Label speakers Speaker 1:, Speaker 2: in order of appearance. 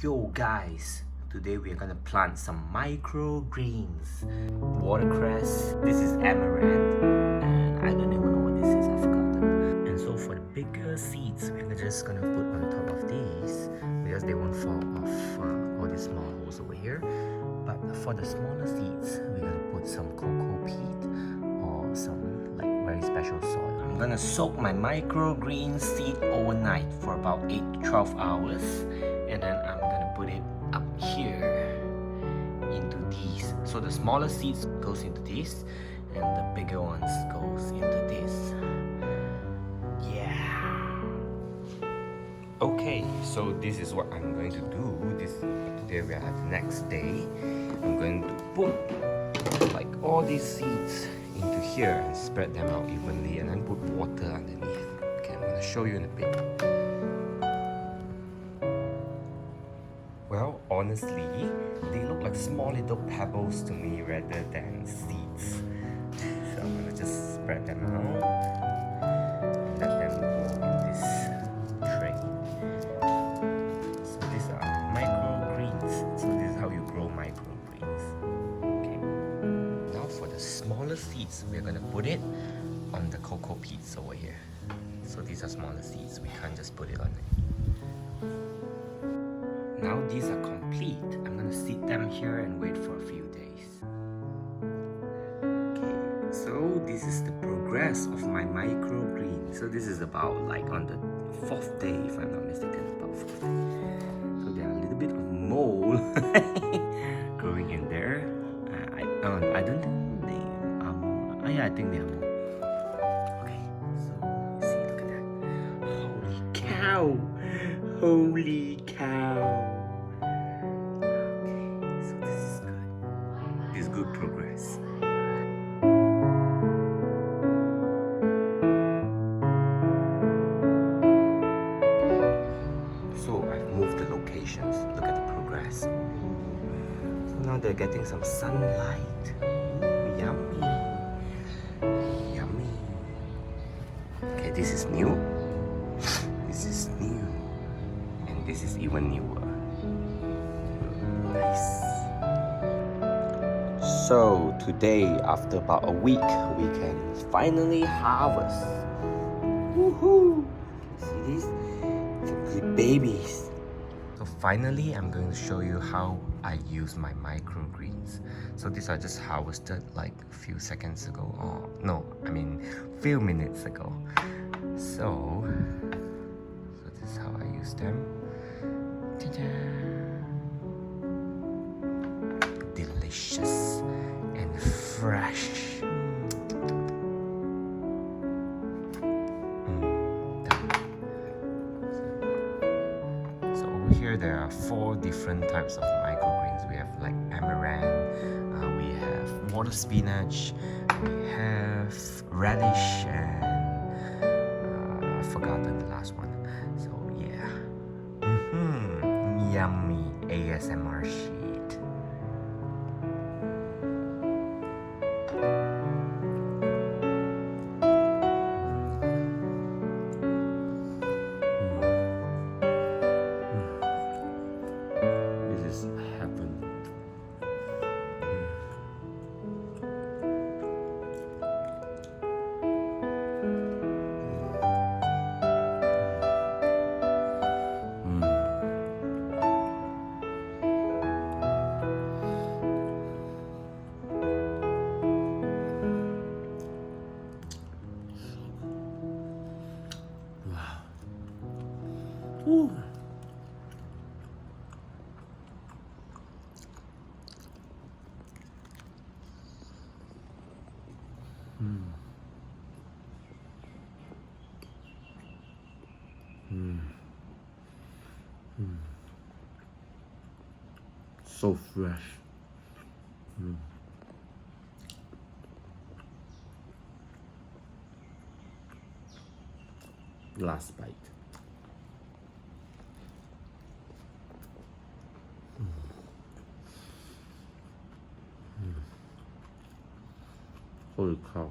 Speaker 1: Yo guys, today we are gonna plant some microgreens. Watercress, this is amaranth, and I don't even know what this is, I've forgotten. And so for the bigger seeds, we're just gonna put on top of these because they won't fall off all these small holes over here. But for the smaller seeds, we're gonna put some cocoa peat or some like very special soil. I'm gonna soak my microgreen seed overnight for about 8 to 12 hours, and then I'm gonna put it up here into these. So the smaller seeds goes into this, and the bigger ones goes into this. Yeah. Okay, so this is what I'm going to do. Today we are at the next day. I'm going to put like all these seeds into here and spread them out evenly, and then put water underneath. Okay, I'm gonna show you in a bit. Well, honestly, they look like small little pebbles to me rather than seeds. So I'm gonna just spread them out and let them go in this tray. So these are microgreens. So this is how you grow microgreens. Okay. Now for the smaller seeds, we're gonna put it on the cocoa peats over here. So these are smaller seeds. We can't just put it on it. Now these are complete. I'm gonna sit them here and wait for a few days. Okay, so this is the progress of my microgreen. So this is about like on the 4th day, if I'm not mistaken, about 4th day. So there are a little bit of mold growing in there. I don't think they are mold. Oh yeah, I think they are mold. Okay, so you see, look at that. Holy cow! Holy cow! Good progress. So I've moved the locations. Look at the progress. So now they're getting some sunlight. Ooh, yummy. Yummy. Okay, this is new. This is new. And this is even newer. Nice. So today, after about a week, we can finally harvest. Woohoo! See these? Complete babies. So finally, I'm going to show you how I use my microgreens. So these are just harvested like a few seconds ago, or no, I mean few minutes ago. So this is how I use them. Ta-da! Delicious and fresh. So over here there are 4 different types of microgreens. We have like amaranth, we have water spinach, we have radish, and I've forgotten the last one. So yeah. Yummy ASMR sheet. Ooh. So fresh. Last bite. Holy cow.